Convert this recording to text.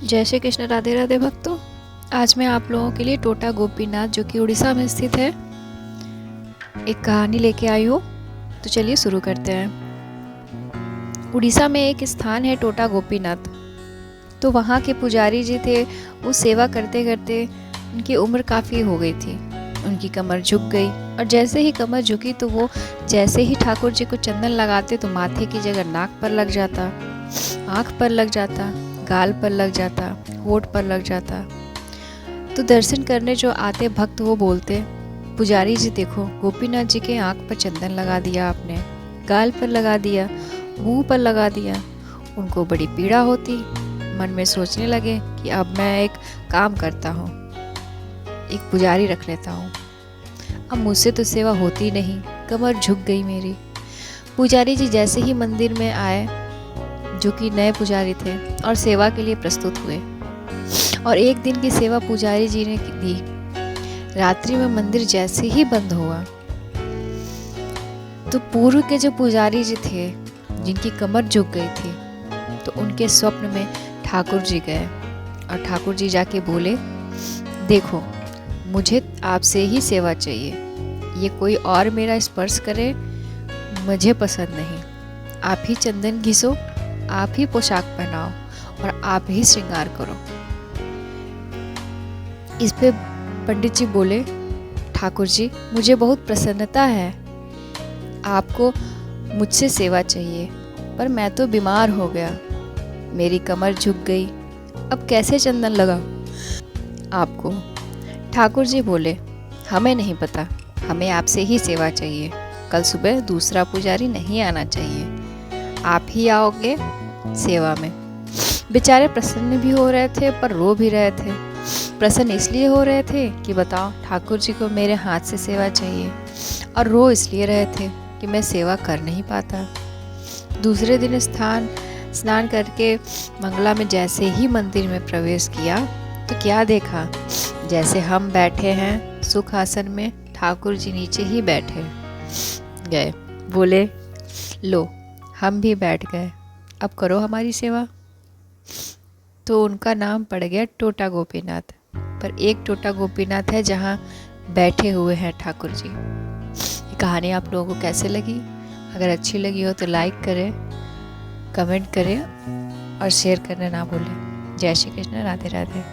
जय श्री कृष्ण। राधे राधे भक्तों। आज मैं आप लोगों के लिए टोटा गोपीनाथ जो कि उड़ीसा में स्थित है एक कहानी लेके आई हूँ। तो चलिए शुरू करते हैं। उड़ीसा में एक स्थान है टोटा गोपीनाथ। तो वहाँ के पुजारी जी थे, वो सेवा करते करते उनकी उम्र काफ़ी हो गई थी। उनकी कमर झुक गई और जैसे ही कमर झुकी तो वो जैसे ही ठाकुर जी को चंदन लगाते तो माथे की जगह नाक पर लग जाता, आँख पर लग जाता, गाल पर लग जाता, होठ पर लग जाता। तो दर्शन करने जो आते भक्त वो बोलते, पुजारी जी देखो, गोपीनाथ जी के आँख पर चंदन लगा दिया आपने, गाल पर लगा दिया, मुंह पर लगा दिया। उनको बड़ी पीड़ा होती। मन में सोचने लगे कि अब मैं एक काम करता हूँ, एक पुजारी रख लेता हूँ। अब मुझसे तो सेवा होती नहीं, कमर झुक गई मेरी। पुजारी जी जैसे ही मंदिर में आए, जो कि नए पुजारी थे, और सेवा के लिए प्रस्तुत हुए। और एक दिन की सेवा पुजारी जी ने दी। रात्रि में मंदिर जैसे ही बंद हुआ तो पूर्व के जो पुजारी जी थे, जिनकी कमर झुक गई थी, तो उनके स्वप्न में ठाकुर जी गए और ठाकुर जी जाके बोले, देखो मुझे आपसे ही सेवा चाहिए, ये कोई और मेरा स्पर्श करे मुझे पसंद नहीं। आप ही चंदन घिसो, आप ही पोशाक पहनाओ और आप ही श्रृंगार करो। इस पे पंडित जी बोले, ठाकुर जी मुझे बहुत प्रसन्नता है, आपको मुझसे सेवा चाहिए, पर मैं तो बीमार हो गया, मेरी कमर झुक गई, अब कैसे चंदन लगाऊं आपको। ठाकुर जी बोले, हमें नहीं पता, हमें आपसे ही सेवा चाहिए। कल सुबह दूसरा पुजारी नहीं आना चाहिए, आप ही आओगे सेवा में। बेचारे प्रसन्न भी हो रहे थे पर रो भी रहे थे। प्रसन्न इसलिए हो रहे थे कि बताओ ठाकुर जी को मेरे हाथ से सेवा चाहिए, और रो इसलिए रहे थे कि मैं सेवा कर नहीं पाता। दूसरे दिन स्नान करके मंगला में जैसे ही मंदिर में प्रवेश किया तो क्या देखा, जैसे हम बैठे हैं सुख आसन में, ठाकुर जी नीचे ही बैठे गए। बोले, लो हम भी बैठ गए, अब करो हमारी सेवा। तो उनका नाम पड़ गया टोटा गोपीनाथ। पर एक टोटा गोपीनाथ है जहाँ बैठे हुए हैं ठाकुर जी। ये कहानी आप लोगों को कैसे लगी? अगर अच्छी लगी हो तो लाइक करें, कमेंट करें और शेयर करना ना भूलें। जय श्री कृष्ण। राधे राधे।